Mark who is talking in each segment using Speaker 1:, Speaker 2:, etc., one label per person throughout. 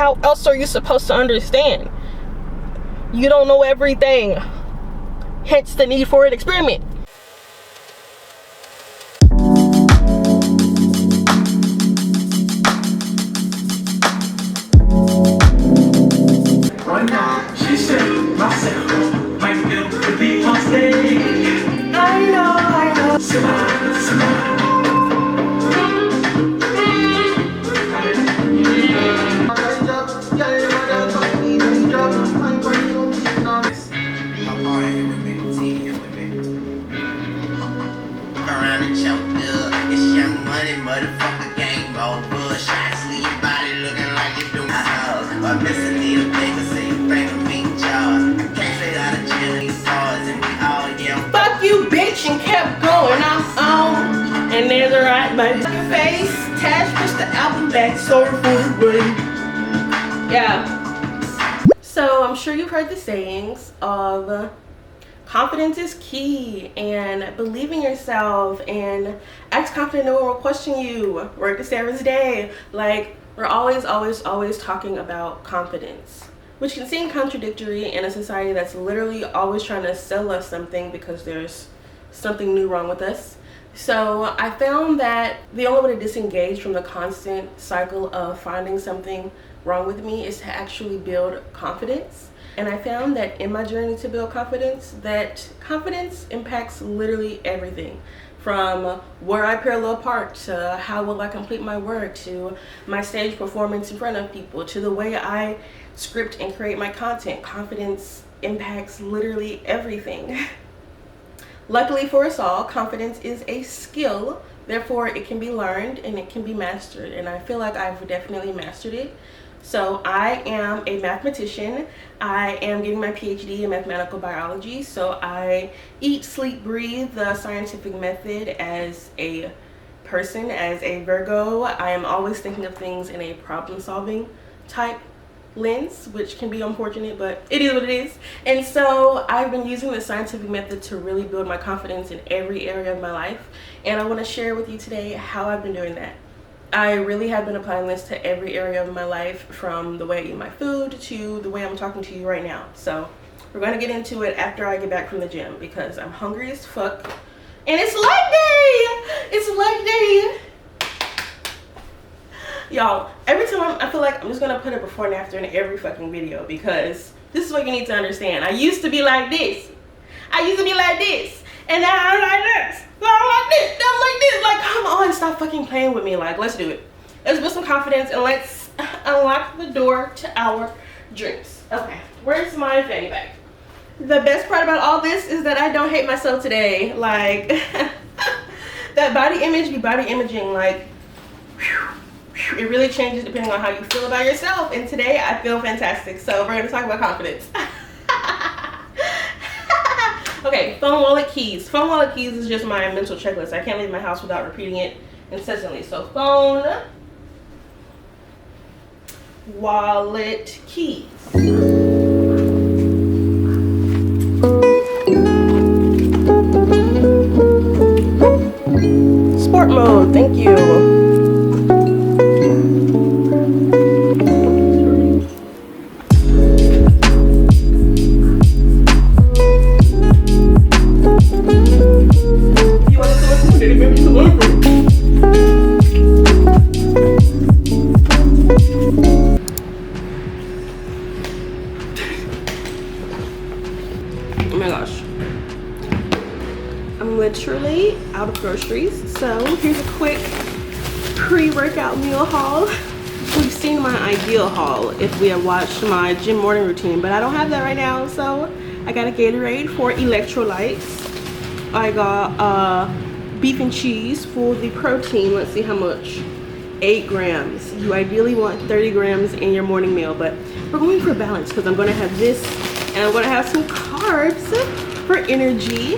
Speaker 1: how else are you supposed to understand? You don't know everything. Hence the need for an experiment.
Speaker 2: Right now, she said, myself, might be able to be on stage. I know. Smile.
Speaker 3: Motherfucker gang, roll bush, shots, leave your body looking like you doing or missing need a paper, say you think I'm being jars. Can't say that a chill these bars and we all yell
Speaker 1: Fuck you, bitch, and kept going. I'm on. And there's a right by your face. Tash pushed the album back, sorry for the rain. Yeah. So I'm sure you've heard the sayings of confidence is key, and believe in yourself, and act confident, no one will question you. Work the every day. Like, we're always talking about confidence, which can seem contradictory in a society that's literally always trying to sell us something because there's something new wrong with us. So I found that the only way to disengage from the constant cycle of finding something wrong with me is to actually build confidence. And I found that in my journey to build confidence, that confidence impacts literally everything, from where I parallel park to how will I complete my work, to my stage performance in front of people, to the way I script and create my content. Confidence impacts literally everything. Luckily for us all, confidence is a skill, therefore it can be learned and it can be mastered, and I feel like I've definitely mastered it. So I am a mathematician. I am getting my PhD in mathematical biology. So I eat, sleep, breathe the scientific method as a person, as a Virgo. I am always thinking of things in a problem-solving type lens, which can be unfortunate, but it is what it is. And so I've been using the scientific method to really build my confidence in every area of my life. And I want to share with you today how I've been doing that. I really have been applying this to every area of my life, from the way I eat my food to the way I'm talking to you right now. So we're going to get into it after I get back from the gym because I'm hungry as fuck. And it's leg day! It's leg day! Y'all, every time I feel like I'm just going to put a before and after in every fucking video because this is what you need to understand. I used to be like this. And now I'm like this. No, I'm like this. No, I'm like this. Like, come on, stop fucking playing with me. Like, let's do it. Let's build some confidence and let's unlock the door to our dreams. Okay, where's my fanny bag? The best part about all this is that I don't hate myself today. Like, that body image be body imaging. Like, whew, it really changes depending on how you feel about yourself. And today I feel fantastic. So we're going to talk about confidence. Okay, phone, wallet, keys. Phone, wallet, keys is just my mental checklist. I can't leave my house without repeating it incessantly. So phone, wallet, keys. Sport mode, thank you. Oh my gosh, I'm literally out of groceries, so here's a quick pre-workout meal haul. We've seen my ideal haul if we have watched my gym morning routine, but I don't have that right now. So I got a Gatorade for electrolytes. I got beef and cheese for the protein. Let's see how much. 8 grams. You ideally want 30 grams in your morning meal, but we're going for balance because I'm going to have this and I'm going to have some carbs for energy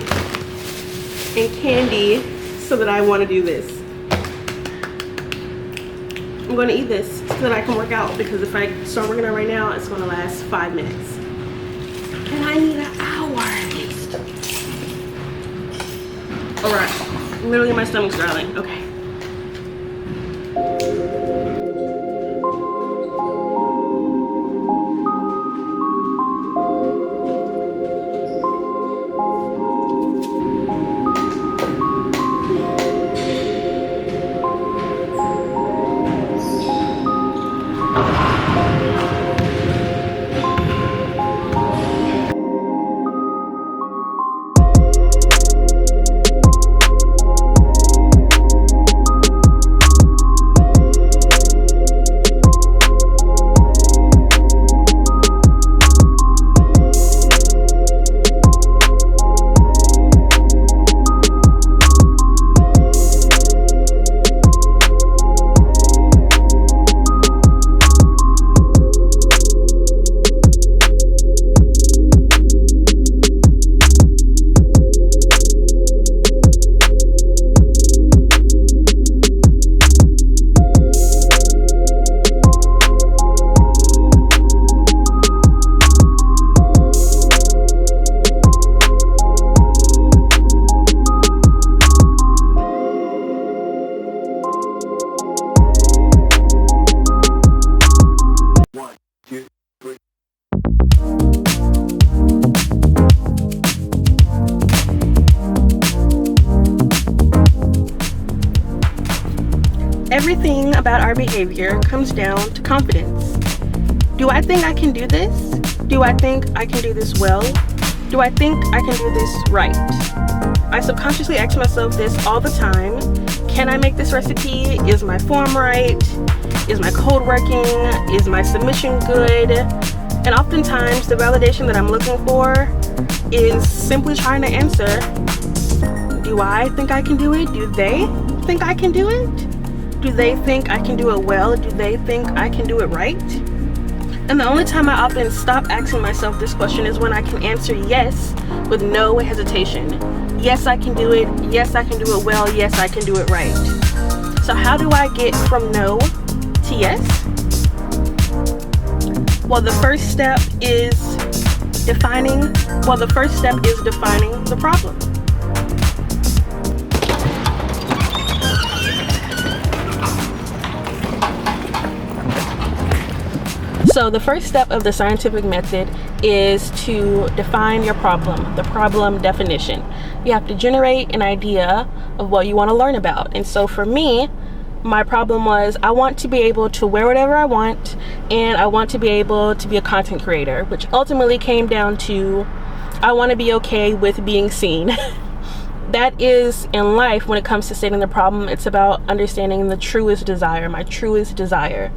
Speaker 1: and candy so that I want to do this. I'm going to eat this so that I can work out, because if I start working out right now, it's going to last 5 minutes. And I need an hour at least. Alright, literally my stomach's growling. Okay. Everything about our behavior comes down to confidence. Do I think I can do this? Do I think I can do this well? Do I think I can do this right? I subconsciously ask myself this all the time. Can I make this recipe? Is my form right? Is my code working? Is my submission good? And oftentimes the validation that I'm looking for is simply trying to answer, do I think I can do it? Do they think I can do it? Do they think I can do it well? Do they think I can do it right? And the only time I often stop asking myself this question is when I can answer yes with no hesitation. Yes, I can do it. Yes, I can do it well. Yes, I can do it right. So how do I get from no to yes? Well, the first step is defining the problem. So the first step of the scientific method is to define your problem, the problem definition. You have to generate an idea of what you want to learn about. And so for me, my problem was I want to be able to wear whatever I want, and I want to be able to be a content creator, which ultimately came down to I want to be okay with being seen. That is, in life, when it comes to stating the problem, it's about understanding the truest desire, my truest desire.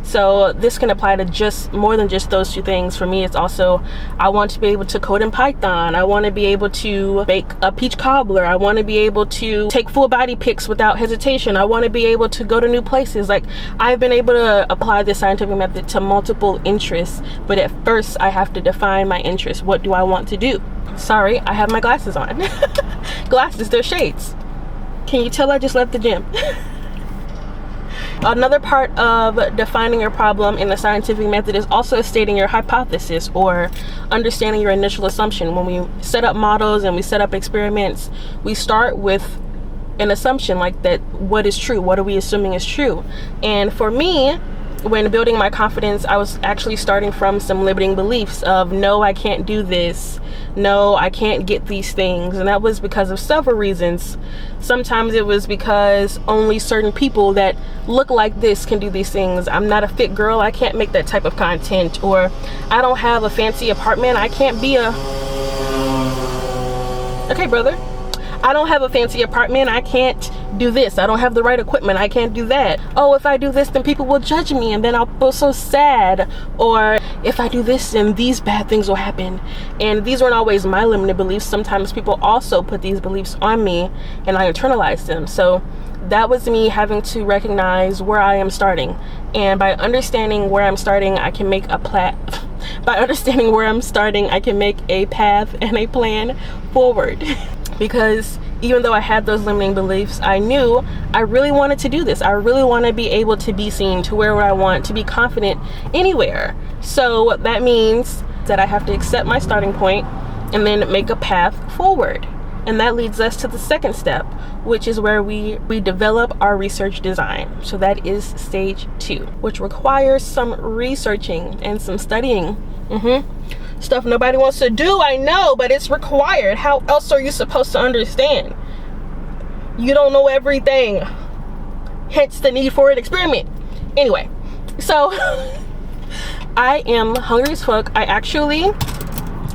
Speaker 1: So this can apply to just more than just those two things. For me, it's also I want to be able to code in Python. I want to be able to bake a peach cobbler. I want to be able to take full body pics without hesitation. I want to be able to go to new places. Like, I've been able to apply this scientific method to multiple interests, but at first I have to define my interests. What do I want to do? Sorry, I have my glasses on. Glasses, they're shades. Can you tell I just left the gym? Another part of defining your problem in the scientific method is also stating your hypothesis or understanding your initial assumption. When we set up models and we set up experiments, we start with an assumption like that. What is true? What are we assuming is true? And for me, when building my confidence, I was actually starting from some limiting beliefs of no, I can't do this. No, I can't get these things. And that was because of several reasons. Sometimes it was because only certain people that look like this can do these things. I'm not a fit girl. I can't make that type of content. Or I don't have a fancy apartment. I can't be a... Okay, brother. I don't have a fancy apartment. I can't do this. I don't have the right equipment. I can't do that. Oh, if I do this, then people will judge me and then I'll feel so sad. Or if I do this, then these bad things will happen. And these weren't always my limited beliefs. Sometimes people also put these beliefs on me and I internalized them. So that was me having to recognize where I am starting. And by understanding where I'm starting, I can make a By understanding where I'm starting, I can make a path and a plan forward. Because even though I had those limiting beliefs, I knew I really wanted to do this. I really want to be able to be seen, to wear what I want, to be confident anywhere. So that means that I have to accept my starting point and then make a path forward. And that leads us to the second step, which is where we develop our research design. So that is stage 2, which requires some researching and some studying. Stuff nobody wants to do, I know, but it's required. How else are you supposed to understand? You don't know everything. Hence the need for an experiment. Anyway, so I am hungry as fuck. I actually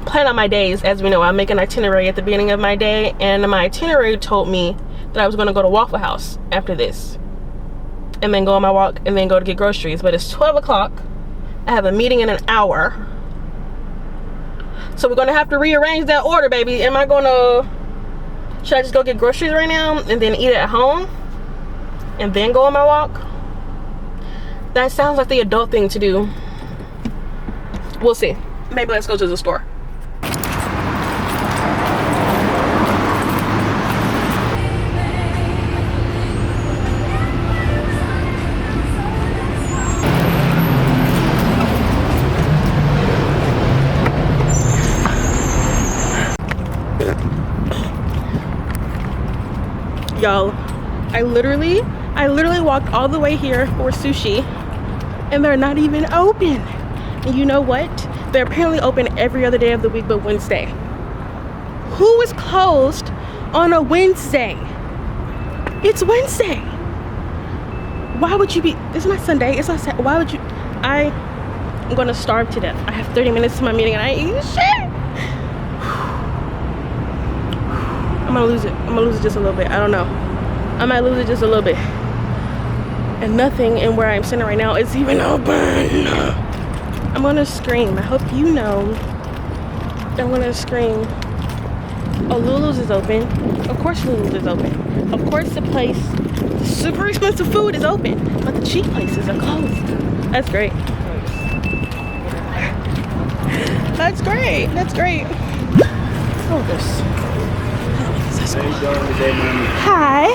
Speaker 1: plan out my days. As we know, I make an itinerary at the beginning of my day, and my itinerary told me that I was going to go to Waffle House after this and then go on my walk and then go to get groceries. But it's 12 o'clock. I have a meeting in an hour, so we're going to have to rearrange that order, baby. Am I going to, should I just go get groceries right now and then eat at home and then go on my walk? That sounds like the adult thing to do. We'll see. Maybe let's go to the store. Y'all, I literally walked all the way here for sushi, and they're not even open. And you know what? They're apparently open every other day of the week but Wednesday. Who is closed on a Wednesday? It's Wednesday. Why would you be, it's not Sunday, it's not Saturday. Why would you, I'm gonna starve to death. I have 30 minutes to my meeting and I ain't eating shit. I'm gonna lose it just a little bit. I don't know. I might lose it just a little bit. And nothing in where I'm sitting right now is even open. I'm gonna scream. I hope you know. I'm gonna scream. Oh, Lulu's is open. Of course Lulu's is open. Of course the place, the super expensive food is open, but the cheap places are closed. That's great. That's great. That's great. Oh, this. Hi.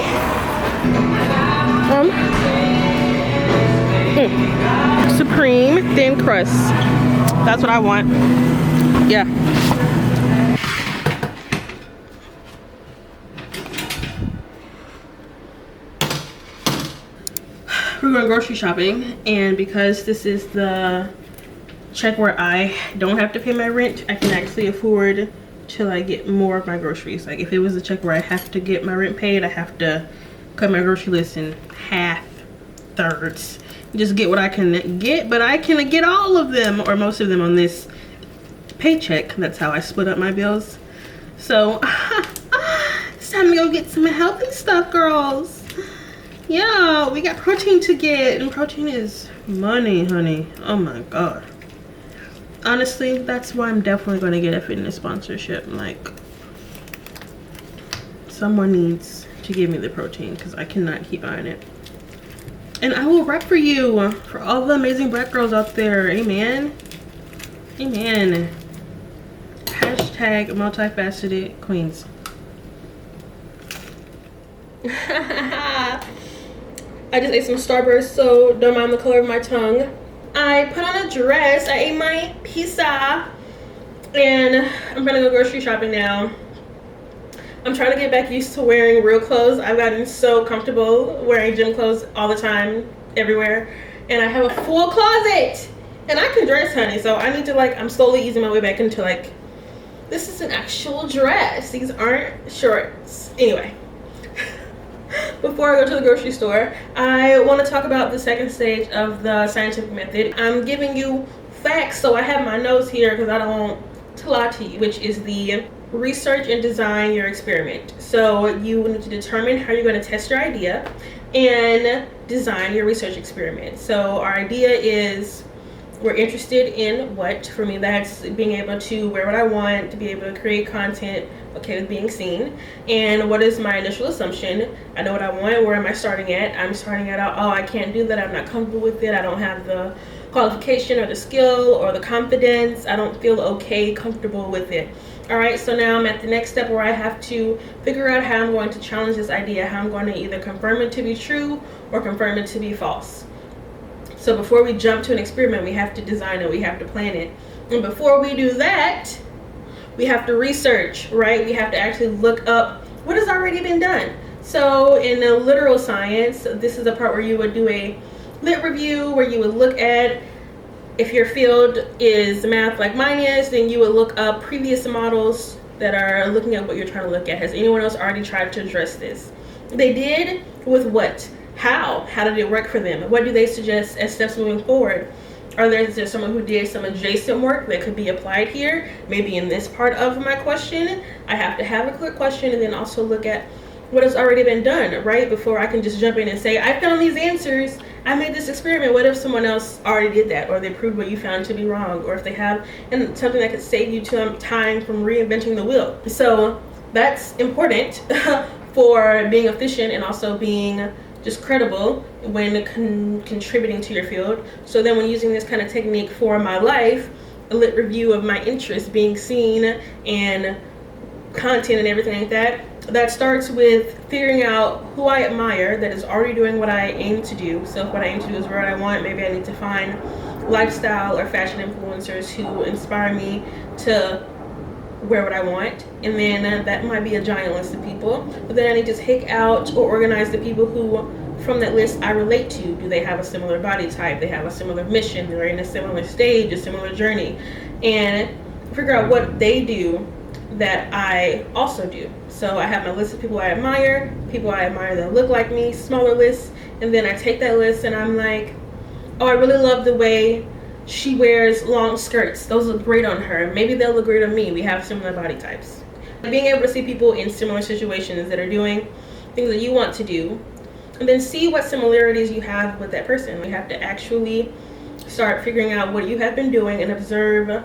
Speaker 1: Supreme thin crust. That's what I want. Yeah. We're going grocery shopping, and because this is the check where I don't have to pay my rent, I can actually afford to like get more of my groceries. Like if it was a check where I have to get my rent paid, I have to cut my grocery list in half, thirds, just get what I can get. But I can get all of them or most of them on this paycheck. That's how I split up my bills. So it's time to go get some healthy stuff, girls. Yeah, we got protein to get, and protein is money, honey. Oh my god. Honestly, that's why I'm definitely going to get a fitness sponsorship. Like, someone needs to give me the protein because I cannot keep buying it. And I will rep for you, for all the amazing black girls out there. Amen. Amen. Hashtag multifaceted queens. I just ate some Starburst, so don't mind the color of my tongue. I put on a dress, I ate my pizza, and I'm gonna go grocery shopping now. I'm trying to get back used to wearing real clothes. I've gotten so comfortable wearing gym clothes all the time, everywhere. And I have a full closet, and I can dress, honey. So I need to like, I'm slowly easing my way back into like, this is an actual dress. These aren't shorts. Anyway. Before I go to the grocery store, I want to talk about the second stage of the scientific method. I'm giving you facts, so I have my notes here because I don't want to lie to you, which is the research and design your experiment. So you need to determine how you're going to test your idea and design your research experiment. So our idea is we're interested in what, for me, that's being able to wear what I want, to be able to create content, okay with being seen. And what is my initial assumption? I know what I want. Where am I starting at? I'm starting at, oh, I can't do that. I'm not comfortable with it. I don't have the qualification or the skill or the confidence. I don't feel okay, comfortable with it. All right, so now I'm at the next step where I have to figure out how I'm going to challenge this idea, how I'm going to either confirm it to be true or confirm it to be false. So before we jump to an experiment, we have to design it, we have to plan it. And before we do that, we have to research, right? We have to actually look up what has already been done. So in the literal science, this is the part where you would do a lit review, where you would look at, if your field is math like mine is, then you would look up previous models that are looking at what you're trying to look at. Has anyone else already tried to address this? They did with what? How did it work for them? What do they suggest as steps moving forward? Or is there someone who did some adjacent work that could be applied here? Maybe in this part of my question. I have to have a clear question and then also look at what has already been done, right? Before I can just jump in and say, I found these answers, I made this experiment. What if someone else already did that, or they proved what you found to be wrong, or if they have something that could save you time from reinventing the wheel. So that's important for being efficient and also being just credible when contributing to your field. So then when using this kind of technique for my life, a lit review of my interests being seen and content and everything like that, that starts with figuring out who I admire that is already doing what I aim to do. So if what I aim to do is what I want, maybe I need to find lifestyle or fashion influencers who inspire me to wear what I want. And then that might be a giant list of people. But then I need to take out or organize the people who from that list I relate to. Do they have a similar body type? They have a similar mission? They're in a similar stage, a similar journey. And figure out what they do that I also do. So I have my list of people I admire that look like me, smaller lists, and then I take that list and I'm like, oh, I really love the way she wears long skirts. Those look great on her. Maybe they'll look great on me. We have similar body types. Being able to see people in similar situations that are doing things that you want to do, and then see what similarities you have with that person. You have to actually start figuring out what you have been doing and observe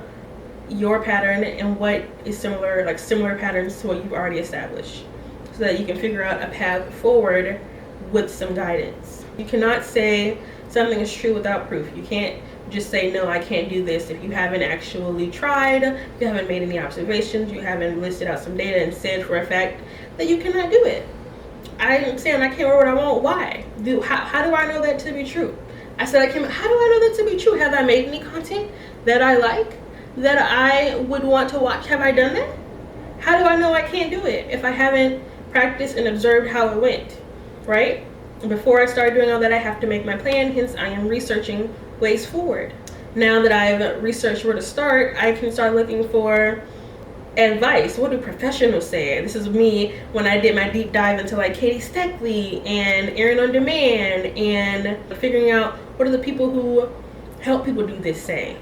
Speaker 1: your pattern and what is similar, like similar patterns to what you've already established, so that you can figure out a path forward with some guidance. You cannot say something is true without proof. You can't just say, no, I can't do this, if you haven't actually tried, you haven't made any observations, you haven't listed out some data and said for a fact that you cannot do it. I'm saying I can't wear what I want. Why? How do I know that to be true? I said I can't. How do I know that to be true? Have I made any content that I like, that I would want to watch? Have I done that? How do I know I can't do it if I haven't practiced and observed how it went, right? Before I start doing all that, I have to make my plan. Hence, I am researching ways forward. Now that I've researched where to start, I can start looking for advice. What do professionals say? This is me when I did my deep dive into like Katie Steckley and Erin on Demand, and figuring out what are the people who help people do this say.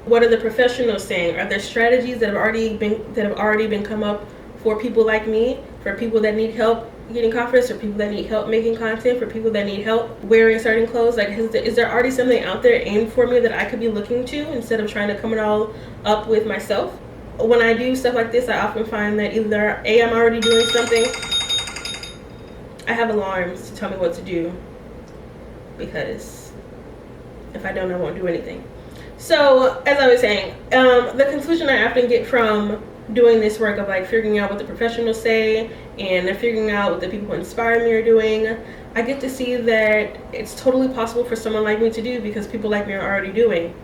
Speaker 1: What are the professionals saying? Are there strategies that have already been come up for people like me, for people that need help getting confidence, for people that need help making content, for people that need help wearing certain clothes? Like, is there already something out there aimed for me that I could be looking to instead of trying to come it all up with myself? When I do stuff like this, I often find that either A, I'm already doing something. I have alarms to tell me what to do, because if I don't, I won't do anything. So as I was saying, the conclusion I often get from doing this work of like figuring out what the professionals say and figuring out what the people who inspire me are doing, I get to see that it's totally possible for someone like me to do, because people like me are already doing.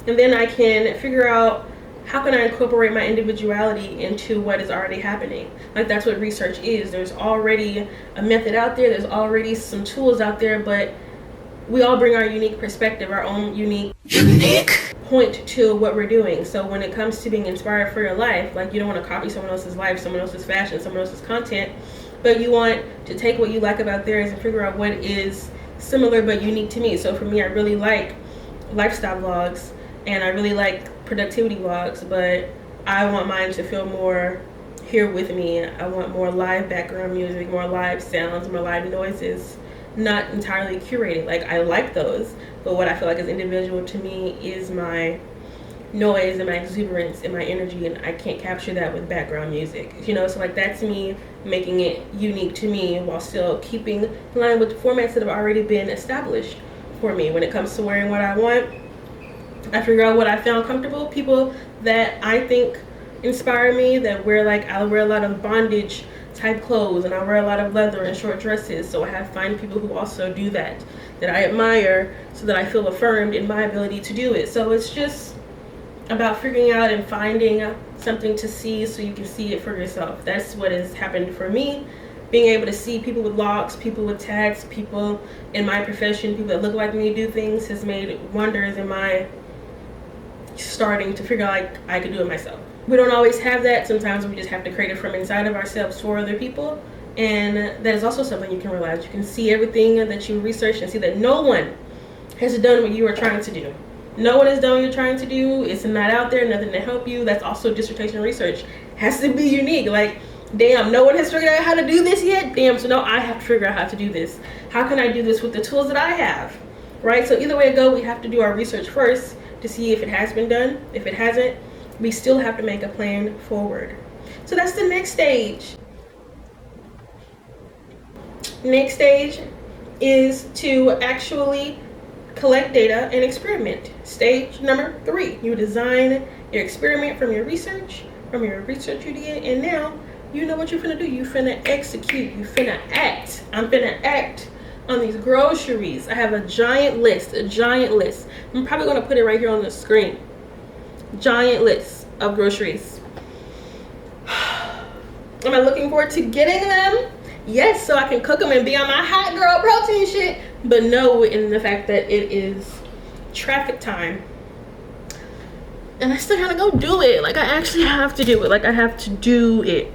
Speaker 1: And then I can figure out, how can I incorporate my individuality into what is already happening? Like, that's what research is. There's already a method out there, there's already some tools out there, but we all bring our unique perspective, our own unique point to what we're doing. So when it comes to being inspired for your life, like, you don't want to copy someone else's life, someone else's fashion, someone else's content, but you want to take what you like about theirs and figure out what is similar but unique to me. So for me, I really like lifestyle vlogs and I really like productivity vlogs, but I want mine to feel more here with me. I want more live background music, more live sounds, more live noises, not entirely curated. Like, I like those, but what I feel like is individual to me is my noise and my exuberance and my energy, and I can't capture that with background music, you know? So like, that's me making it unique to me while still keeping in line with the formats that have already been established for me. When it comes to wearing what I want, I figure out what I found comfortable, people that I think inspire me, that wear, like, I'll wear a lot of bondage type clothes and I wear a lot of leather and short dresses. So I have to find people who also do that I admire, so that I feel affirmed in my ability to do it. So it's just about figuring out and finding something to see so you can see it for yourself. That's what has happened for me. Being able to see people with locks, people with tats, people in my profession, people that look like me do things, has made wonders in my starting to figure out like I could do it myself. We don't always have that. Sometimes we just have to create it from inside of ourselves for other people. And that is also something you can realize. You can see everything that you research and see that no one has done what you are trying to do. no one has done what you're trying to do. It's not out there, nothing to help you. That's also dissertation research. Has to be unique. Like, damn, no one has figured out how to do this yet. Damn, so no, I have to figure out how to do this. How can I do this with the tools that I have, right? So either way it go, we have to do our research first to see if it has been done. If it hasn't, we still have to make a plan forward. So that's the next stage. Next stage is to actually collect data and experiment. Stage number 3, you design your experiment from your research you did, and now you know what you're finna do. You finna execute, you finna act. I'm finna act on these groceries. I have a giant list. I'm probably gonna put it right here on the screen. Giant list of groceries. Am I looking forward to getting them? Yes, so I can cook them and be on my hot girl protein shit. But no, in the fact that it is traffic time. And I still gotta go do it. Like, I actually have to do it. Like, I have to do it.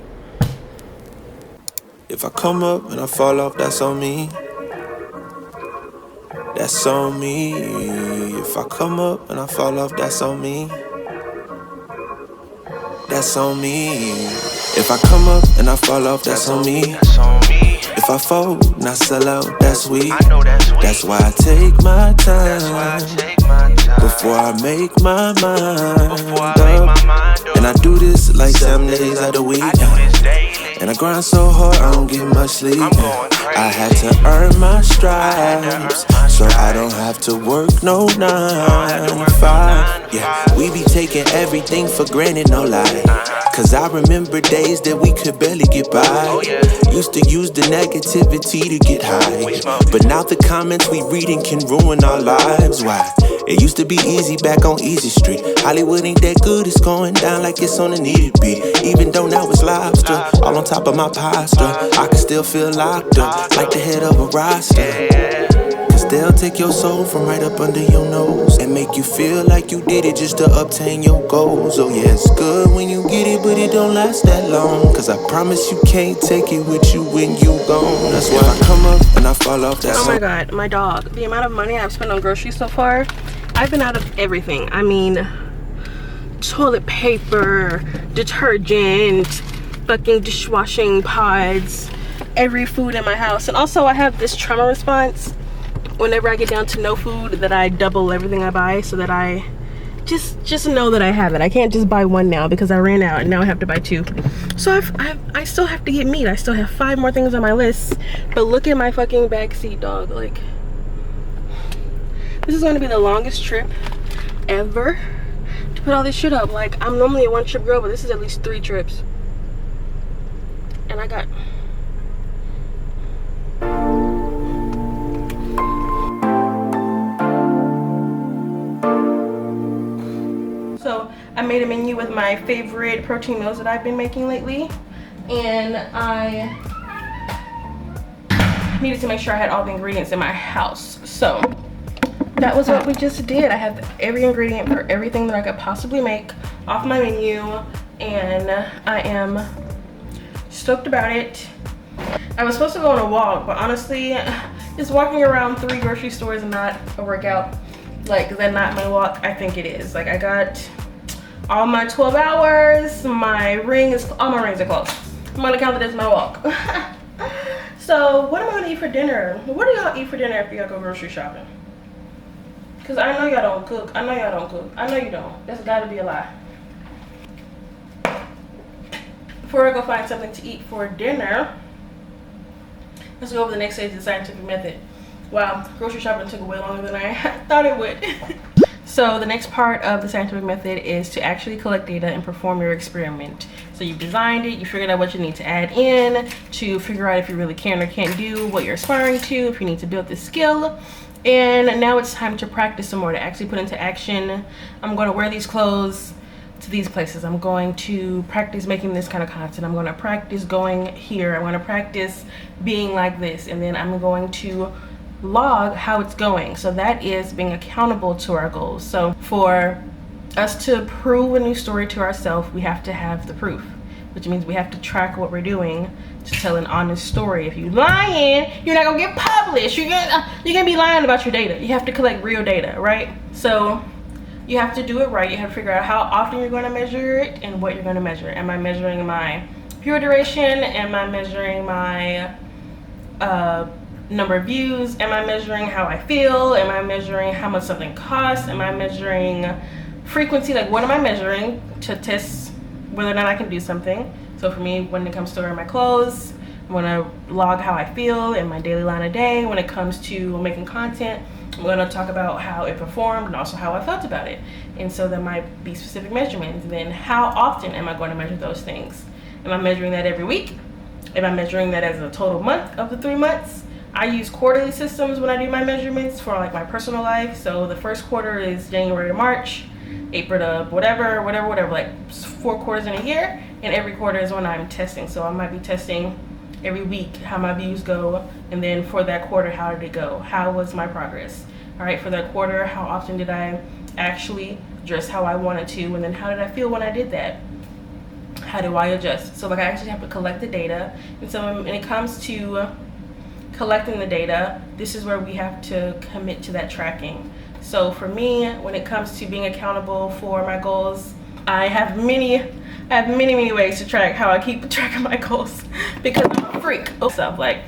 Speaker 4: If I come up and I fall off, that's on me. That's on me. If I come up and I fall off, that's on me. That's on me. If I come up and I fall off, that's on me. If I fold and I sell out, that's weak. That's why I take my time before I make my mind up. And I do this like 7 days out of the week. And I grind so hard, I don't get much sleep. I had to earn my stripes, so I don't have to work no 9 to 5. Yeah, we be taking everything for granted, no lie. Cause I remember days that we could barely get by. Used to use the negativity to get high, but now the comments we reading can ruin our lives. Why? It used to be easy back on Easy Street. Hollywood ain't that good, it's going down like it's on a needed beat. Even though now it's lobster, all on top of my pasta, I can still feel locked up, like the head of a roster. Cause they'll take your soul from right up under your nose and make you feel like you did it just to obtain your goals. Oh yeah, it's good when you get it, but it don't last that long. Cause I promise you can't take it with you when you gone. That's why I come up and I fall off. That's
Speaker 1: oh my god, my dog. The amount of money I've spent on groceries so far, I've been out of everything. I mean, toilet paper, detergent, fucking dishwashing pods, every food in my house. And also I have this trauma response whenever I get down to no food, that I double everything I buy, so that I just know that I have it. I can't just buy one now because I ran out and now I have to buy 2. So I still have to get meat. I still have 5 more things on my list. But look at my fucking backseat, dog. Like, this is going to be the longest trip ever to put all this shit up. Like, I'm normally a 1-trip girl, but this is at least 3 trips. And I got... So I made a menu with my favorite protein meals that I've been making lately, and I needed to make sure I had all the ingredients in my house. So that was what we just did. I have every ingredient for everything that I could possibly make off my menu, and I am stoked about it. I was supposed to go on a walk, but honestly, just walking around 3 grocery stores is not a workout. Like, is that not my walk? I think it is. Like, I got all my 12 hours, my ring is, all my rings are closed. I'm gonna count it as my walk. So what am I gonna eat for dinner? What do y'all eat for dinner if y'all go grocery shopping? Cause I know y'all don't cook. I know y'all don't cook. I know you don't. That's gotta be a lie. Before I go find something to eat for dinner, let's go over the next stage of the scientific method. Wow, grocery shopping took way longer than I thought it would. So the next part of the scientific method is to actually collect data and perform your experiment. So you've designed it, you figured out what you need to add in to figure out if you really can or can't do what you're aspiring to, if you need to build this skill. And now it's time to practice some more, to actually put into action. I'm going to wear these clothes to these places. I'm going to practice making this kind of content. I'm going to practice going here. I'm going to practice being like this. And then I'm going to log how it's going. So that is being accountable to our goals. So for us to prove a new story to ourselves, we have to have the proof, which means we have to track what we're doing to tell an honest story. If you're lying, you're not gonna get published. You're gonna be lying about your data. You have to collect real data, right? So you have to do it right. You have to figure out how often you're going to measure it and what you're going to measure. Am I measuring my period duration? Am I measuring my number of views? Am I measuring how I feel? Am I measuring how much something costs? Am I measuring frequency? Like, what am I measuring to test whether or not I can do something? So for me, when it comes to wearing my clothes, I'm gonna log how I feel in my daily line of day. When it comes to making content, I'm gonna talk about how it performed and also how I felt about it. And so there might be specific measurements. And then how often am I going to measure those things? Am I measuring that every week? Am I measuring that as a total month of the 3 months? I use quarterly systems when I do my measurements for like my personal life. So the first quarter is January to March, April to whatever, like 4 quarters in a year, and every quarter is when I'm testing. So I might be testing every week how my views go, and then for that quarter, how did it go? How was my progress? All right, for that quarter, how often did I actually dress how I wanted to, and then how did I feel when I did that? How do I adjust? So like I actually have to collect the data, and so when it comes to collecting the data, this is where we have to commit to that tracking. So for me, when it comes to being accountable for my goals, I have many ways to track how I keep track of my goals because I'm a freak of stuff. Like,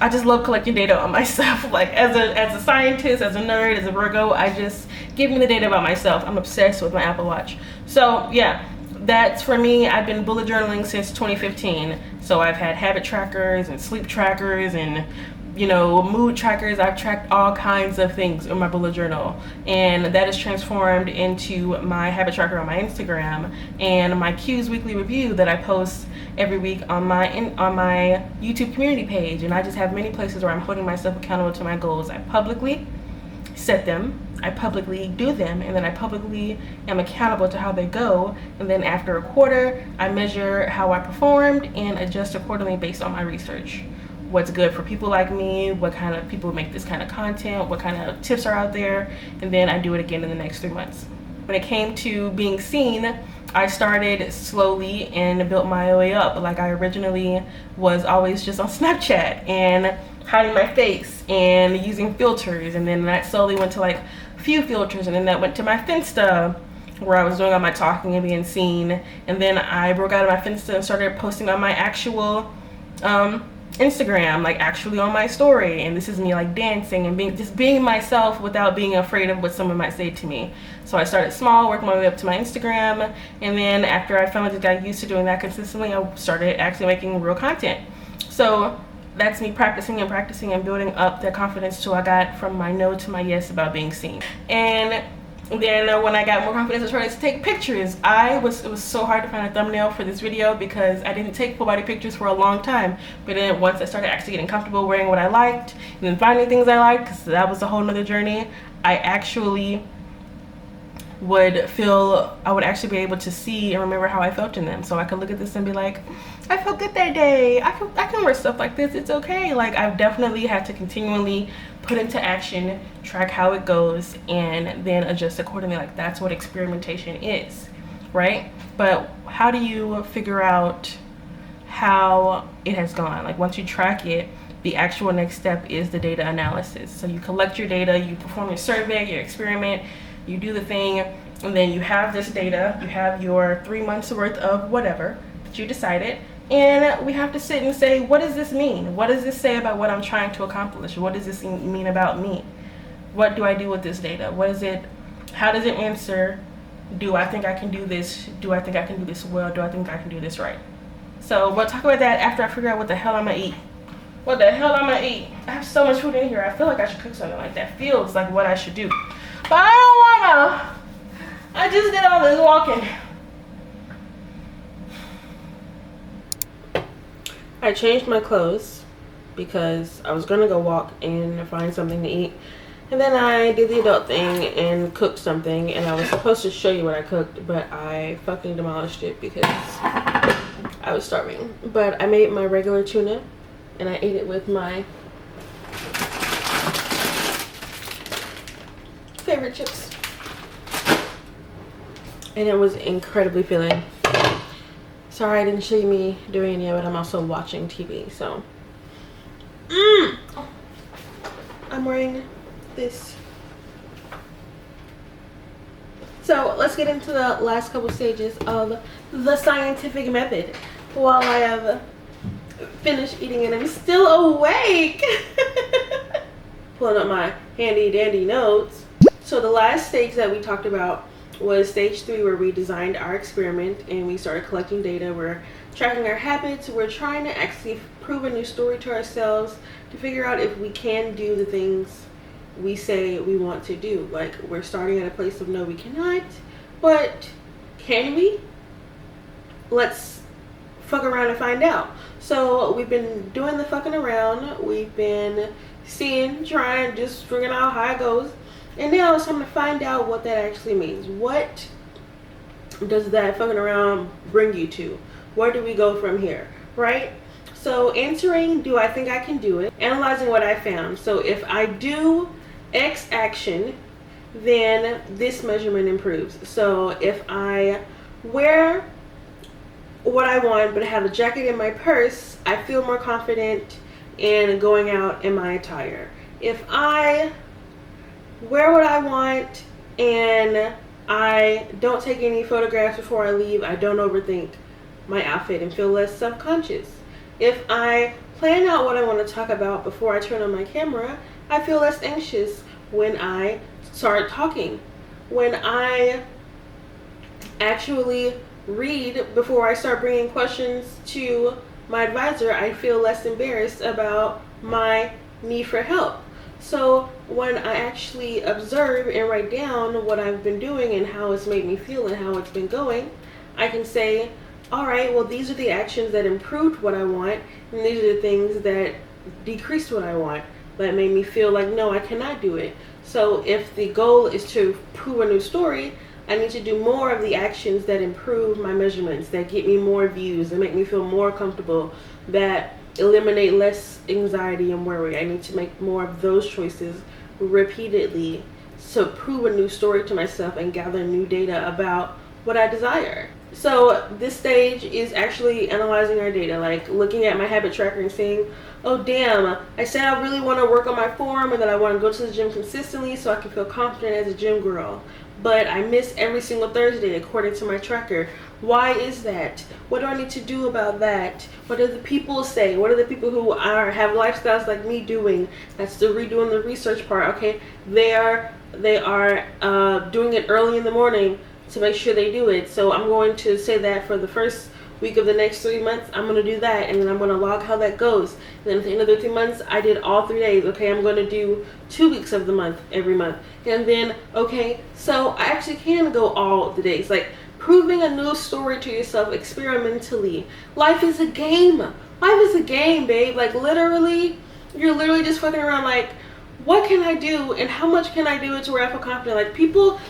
Speaker 1: I just love collecting data on myself. Like as a scientist, as a nerd, as a Virgo, I just give me the data about myself. I'm obsessed with my Apple Watch. So yeah, that's for me. I've been bullet journaling since 2015. So I've had habit trackers and sleep trackers and, you know, mood trackers. I've tracked all kinds of things in my bullet journal, and that is transformed into my habit tracker on my Instagram and my Q's weekly review that I post every week on my YouTube community page. And I just have many places where I'm holding myself accountable to my goals. I publicly set them, I publicly do them, and then I publicly am accountable to how they go. And then after a quarter, I measure how I performed and adjust accordingly based on my research. What's good for people like me, what kind of people make this kind of content, what kind of tips are out there, and then I do it again in the next 3 months. When it came to being seen, I started slowly and built my way up. Like, I originally was always just on Snapchat and hiding my face and using filters, and then that slowly went to like a few filters, and then that went to my Finsta, where I was doing all my talking and being seen. And then I broke out of my Finsta and started posting on my actual Instagram, like actually on my story. And this is me like dancing and being myself without being afraid of what someone might say to me. So I started small, worked my way up to my Instagram, and then after I finally got used to doing that consistently, I started actually making real content. So that's me practicing and building up that confidence till I got from my no to my yes about being seen. And then when I got more confidence, I started to take pictures. It was so hard to find a thumbnail for this video because I didn't take full body pictures for a long time. But then once I started actually getting comfortable wearing what I liked and then finding things I liked, because that was a whole nother journey, I actually would actually be able to see and remember how I felt in them. So I could look at this and be like, I felt good that day. I can wear stuff like this. It's okay. Like, I've definitely had to continually put into action, track how it goes, and then adjust accordingly. Like, that's what experimentation is, right? But how do you figure out how it has gone? Like, once you track it, the actual next step is the data analysis. So you collect your data, you perform your survey, your experiment, you do the thing, and then you have this data, you have your 3 months worth of whatever that you decided, and we have to sit and say, what does this mean? What does this say about what I'm trying to accomplish? What does this mean about me? What do I do with this data? How does it answer, do I think I can do this? Do I think I can do this well? Do I think I can do this right? So we'll talk about that after I figure out what the hell I'm gonna eat. What the hell I'm gonna eat? I have so much food in here. I feel like I should cook something like that. Feels like what I should do. But I don't wanna. I just did all this walking. I changed my clothes because I was gonna go walk and find something to eat. And then I did the adult thing and cooked something, and I was supposed to show you what I cooked, but I fucking demolished it because I was starving. But I made my regular tuna and I ate it with my favorite chips. And it was incredibly filling. Sorry I didn't show you me doing any of it. I'm also watching TV, so. I'm wearing this So let's get into the last couple stages of the scientific method. While I have finished eating and I'm still awake. Pulling up my handy dandy notes. So the last stage that we talked about was stage 3, where we designed our experiment and we started collecting data. We're tracking our habits. We're trying to actually prove a new story to ourselves to figure out if we can do the things we say we want to do. Like, we're starting at a place of no, we cannot, but can we? Let's fuck around and find out. So we've been doing the fucking around. We've been seeing, trying, just figuring out how it goes. And now it's time to find out what that actually means. What does that fucking around bring you to? Where do we go from here, right? So answering, do I think I can do it? Analyzing what I found. So if I do X action, then this measurement improves. So if I wear what I want but have a jacket in my purse, I feel more confident in going out in my attire. If I wear what I want and I don't take any photographs before I leave, I don't overthink my outfit and feel less self-conscious. If I plan out what I want to talk about before I turn on my camera, I feel less anxious when I start talking. When I actually read before I start bringing questions to my advisor, I feel less embarrassed about my need for help. So when I actually observe and write down what I've been doing and how it's made me feel and how it's been going, I can say, all right, well, these are the actions that improved what I want, and these are the things that decreased what I want, that made me feel like, no, I cannot do it. So if the goal is to prove a new story, I need to do more of the actions that improve my measurements, that get me more views, that make me feel more comfortable, that eliminate less anxiety and worry. I need to make more of those choices repeatedly to prove a new story to myself and gather new data about what I desire. So this stage is actually analyzing our data, like looking at my habit tracker and saying, oh damn, I said I really want to work on my form and that I want to go to the gym consistently so I can feel confident as a gym girl, but I miss every single Thursday according to my tracker. Why is that? What do I need to do about that? What do the people say? What are the people who have lifestyles like me doing? That's the redoing the research part. Okay, they are doing it early in the morning to make sure they do it. So I'm going to say that for the first week of the next 3 months, I'm going to do that, and then I'm going to log how that goes. And then at the end of the 3 months, I did all 3 days. Okay, I'm going to do 2 weeks of the month every month. And then, okay, so I actually can go all the days. Like, proving a new story to yourself experimentally. Life is a game. Life is a game, babe. Like, literally, you're literally just fucking around like, what can I do and how much can I do it to where I feel confident? Like,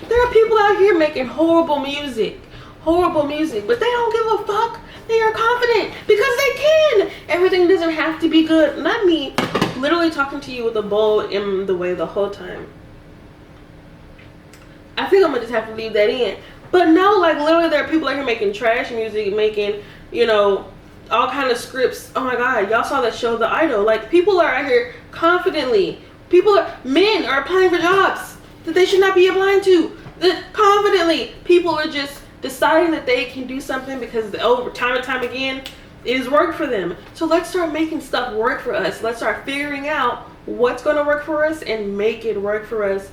Speaker 1: there are people out here making horrible music, but they don't give a fuck. They are confident because they can. Everything doesn't have to be good. Not me literally talking to you with a bowl in the way the whole time. I think I'm gonna just have to leave that in. But no, like, literally there are people out here making trash music, making, you know, all kind of scripts. Oh my god, y'all saw that show The Idol. Like, people are out here confidently. Men are applying for jobs that they should not be applying to. Confidently, people are just deciding that they can do something because over time and time again it has worked for them. So let's start making stuff work for us. Let's start figuring out what's going to work for us and make it work for us.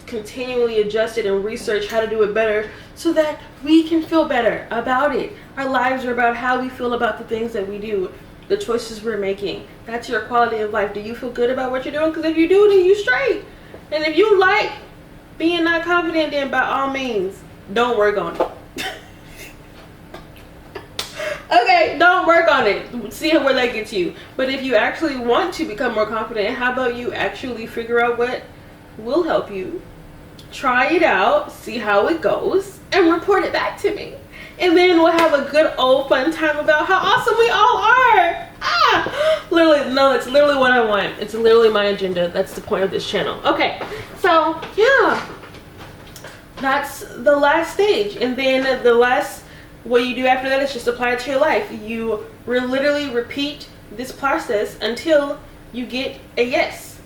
Speaker 1: Continually adjust it and research how to do it better so that we can feel better about it. Our lives are about how we feel about the things that we do, the choices we're making. That's your quality of life. Do you feel good about what you're doing? Because if you do, then you straight. And if you like being not confident, then by all means, don't work on it. Okay, don't work on it. See where that gets you. But if you actually want to become more confident, how about you actually figure out what will help you? Try it out, see how it goes, and report it back to me. And then we'll have a good old fun time about how awesome we all are. Literally, no, it's literally what I want. It's literally my agenda. That's the point of this channel. Okay, so yeah, that's the last stage. And then the last, what you do after that is just apply it to your life. You literally repeat this process until you get a yes.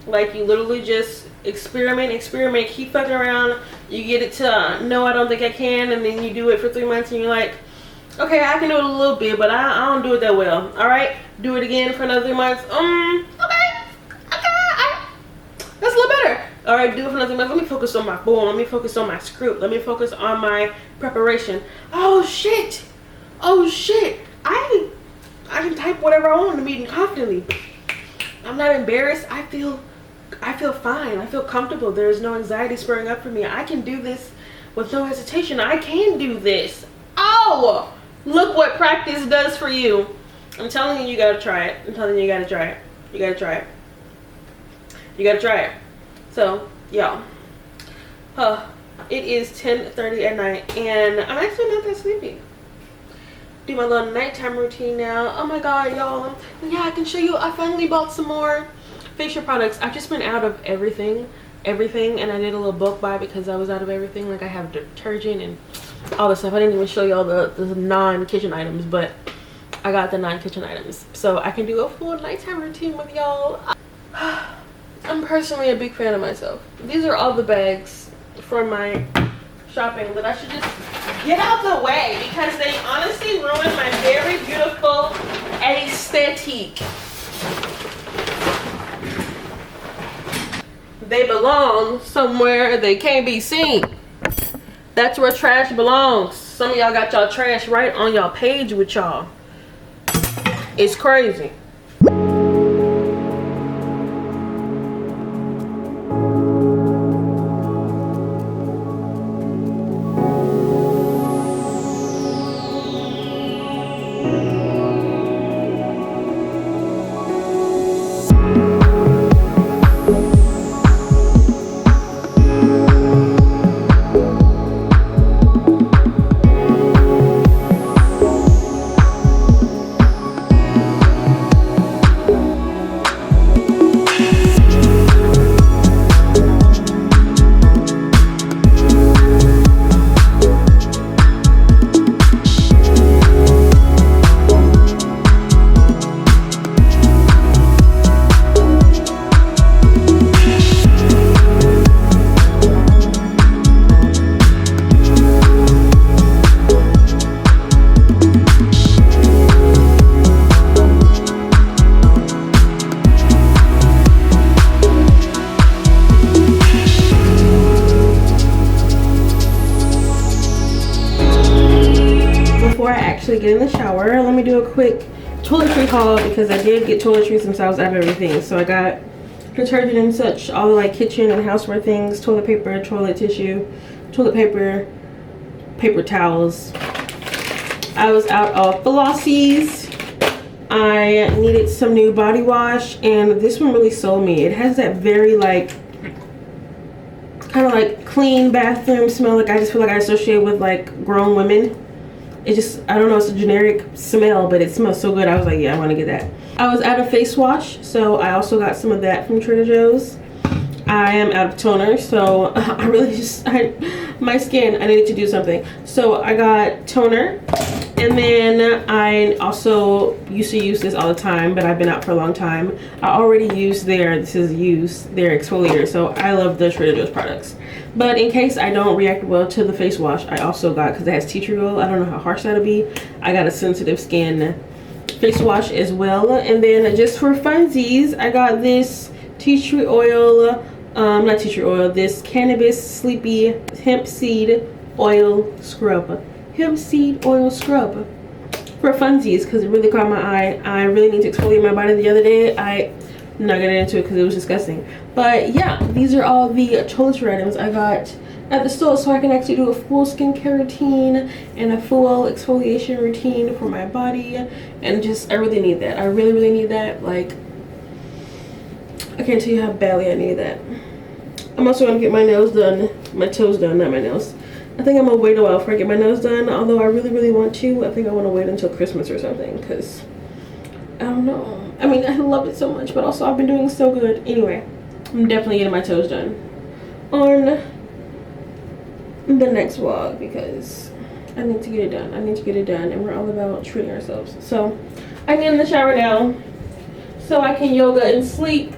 Speaker 1: Like, you literally just experiment, keep fucking around. You get it to no, I don't think I can, and then you do it for 3 months and you're like, okay, I can do it a little bit, but I don't do it that well. All right, do it again for another 3 months. Okay, that's a little better. All right, do it for another 3 months. Let me focus on my form. Let me focus on my script. Let me focus on my preparation. Oh shit! I can type whatever I want in the meeting confidently. I'm not embarrassed. I feel fine. I feel comfortable. There's no anxiety spurring up for me. I can do this with no hesitation. I can do this. Oh, look what practice does for you. I'm telling you, you gotta try it. I'm telling you, you gotta try it. You gotta try it. You gotta try it. So, y'all, it is 10:30 at night, and I'm actually not that sleepy. Do my little nighttime routine now. Oh my god, y'all. Yeah, I can show you. I finally bought some more facial products. I've just been out of everything, and I did a little bulk buy because I was out of everything. Like, I have detergent and all this stuff. I didn't even show y'all the non-kitchen items, but I got the non-kitchen items, so I can do a full nighttime routine with y'all. I'm personally a big fan of myself. These are all the bags for my shopping that I should just get out the way because they honestly ruin my very beautiful aesthetic. They belong somewhere they can't be seen. That's where trash belongs. Some of y'all got y'all trash right on y'all page with y'all. It's crazy. Get in the shower, let me do a quick toiletry haul because I did get toiletries since I was out of everything. So I got detergent and such, all the like kitchen and houseware things, toilet paper, toilet tissue, toilet paper, paper towels. I was out of Flossies. I needed some new body wash, and this one really sold me. It has that very like kind of like clean bathroom smell. Like, I just feel like I associate with like grown women. It just, I don't know, it's a generic smell, but it smells so good. I was like, yeah, I want to get that. I was out of face wash, so I also got some of that from Trader Joe's. I am out of toner, so I really just, my skin, I needed to do something. So I got toner, and then I also used to use this all the time, but I've been out for a long time. I already used their exfoliator, so I love the Trader Joe's products. But in case I don't react well to the face wash, I also got, because it has tea tree oil, I don't know how harsh that'll be, I got a sensitive skin face wash as well. And then just for funsies, I got this tea tree oil, not tea tree oil, this cannabis sleepy hemp seed oil scrub. Hemp seed oil scrub for funsies because it really caught my eye. I really need to exfoliate my body the other day. I'm not getting into it because it was disgusting. But yeah, these are all the toiletry items I got at the store, so I can actually do a full skincare routine and a full exfoliation routine for my body. And just, I really need that. I really, really need that. Like, I can't tell you how badly I need that. I'm also gonna get my nails done, my toes done, not my nails. I think I'm gonna wait a while before I get my nails done, although I really, really want to. I think I want to wait until Christmas or something, because I don't know. I mean, I love it so much, but also I've been doing so good. Anyway, I'm definitely getting my toes done on the next vlog because I need to get it done. I need to get it done, and we're all about treating ourselves. So I get in the shower now so I can yoga and sleep.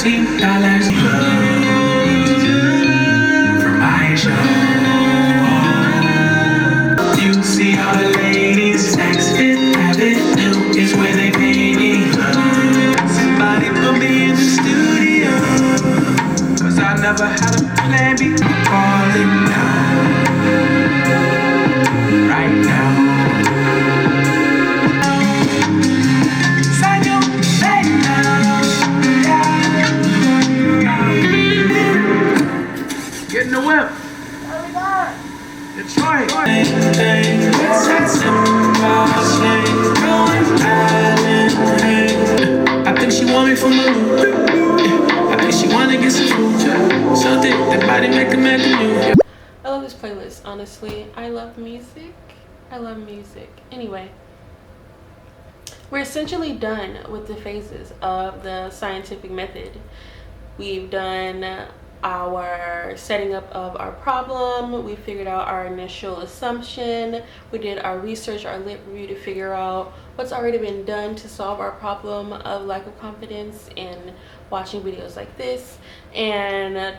Speaker 2: $50 from my show. You see all the ladies, next Fifth Avenue is where they pay me. Somebody put me in the studio, cause I never had a plan B. Calling now, right now. Get in the whip. Detroit. I think she want me for my I think she wanna get some food. So thick, that body make a man new.
Speaker 1: I love this playlist, honestly. I love music. I love music. Anyway, we're essentially done with the phases of the scientific method. We've done our setting up of our problem. We figured out our initial assumption. We did our research, our lit review to figure out what's already been done to solve our problem of lack of confidence in watching videos like this, and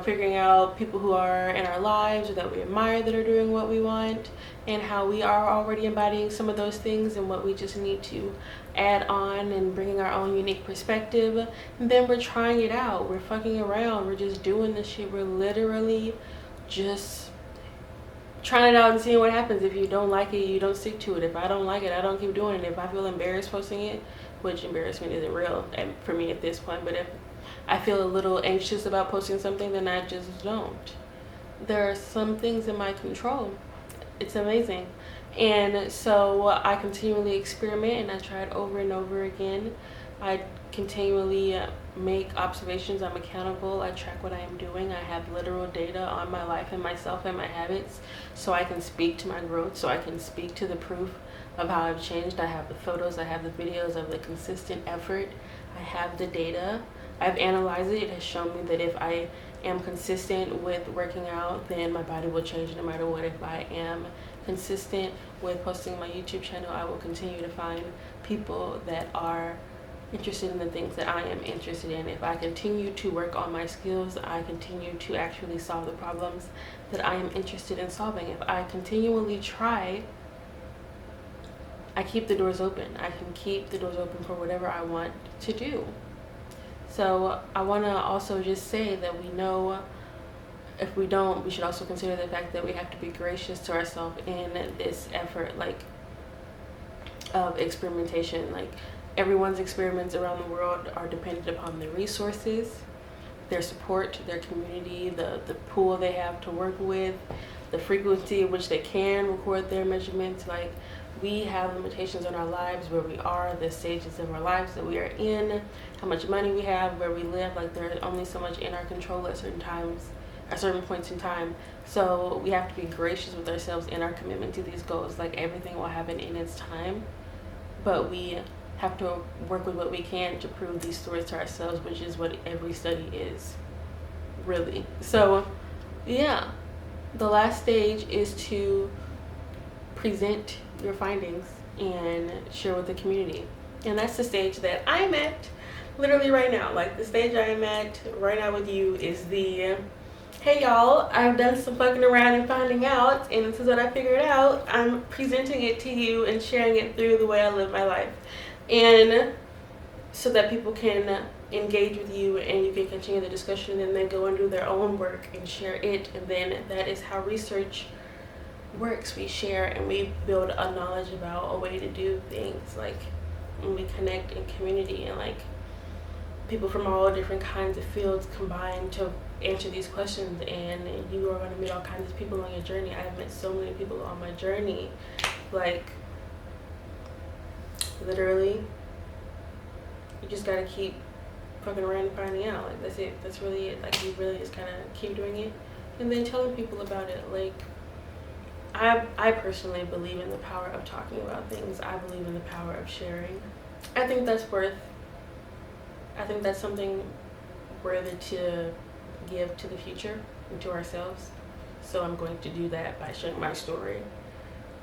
Speaker 1: figuring out people who are in our lives or that we admire that are doing what we want, and how we are already embodying some of those things and what we just need to add on and bringing our own unique perspective. And then we're trying it out, we're fucking around, we're just doing this shit. We're literally just trying it out and seeing what happens. If you don't like it, you don't stick to it. If I don't like it, I don't keep doing it. If I feel embarrassed posting it, which embarrassment isn't real for me at this point, but if I feel a little anxious about posting something, then I just don't. There are some things in my control. It's amazing. And so I continually experiment, and I try it over and over again. I continually make observations. I'm accountable. I track what I am doing. I have literal data on my life and myself and my habits, so I can speak to my growth, so I can speak to the proof of how I've changed. I have the photos, I have the videos of the consistent effort. I have the data. I've analyzed it. It has shown me that if I am consistent with working out, then my body will change no matter what. If I am consistent with posting on my YouTube channel, I will continue to find people that are interested in the things that I am interested in. If I continue to work on my skills, I continue to actually solve the problems that I am interested in solving. If I continually try, I keep the doors open. I can keep the doors open for whatever I want to do. So I want to also just say that we know if we don't, we should also consider the fact that we have to be gracious to ourselves in this effort, of experimentation. Everyone's experiments around the world are dependent upon their resources, their support, their community, the pool they have to work with, the frequency at which they can record their measurements. We have limitations on our lives, where we are, the stages of our lives that we are in, how much money we have, where we live. There's only so much in our control at certain times, at certain points in time. So we have to be gracious with ourselves in our commitment to these goals. Everything will happen in its time, but we have to work with what we can to prove these stories to ourselves, which is what every study is, really. So yeah, the last stage is to present your findings and share with the community, and that's the stage that I'm at literally right now. The stage I am at right now with you is the hey y'all, I've done some fucking around and finding out, and this is what I figured out. I'm presenting it to you and sharing it through the way I live my life, and so that people can engage with you and you can continue the discussion and then go and do their own work and share it. And then that is how research works. We share and we build a knowledge about a way to do things, when we connect in community, and people from all different kinds of fields combine to answer these questions. And you are going to meet all kinds of people on your journey. I have met so many people on my journey, literally. You just gotta keep fucking around and finding out. That's it. That's really it. You really just kind of keep doing it and then telling people about it. I personally believe in the power of talking about things. I believe in the power of sharing. I think that's something worthy to give to the future and to ourselves. So I'm going to do that by sharing my story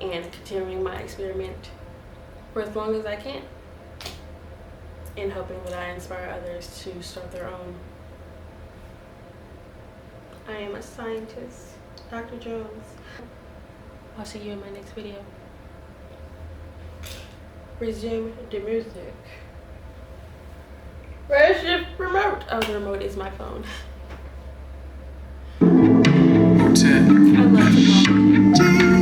Speaker 1: and continuing my experiment for as long as I can. and hoping that I inspire others to start their own. I am a scientist, Dr. Jones. I'll see you in my next video. Resume the music. Where's your remote? Oh, the remote is my phone. I love the phone.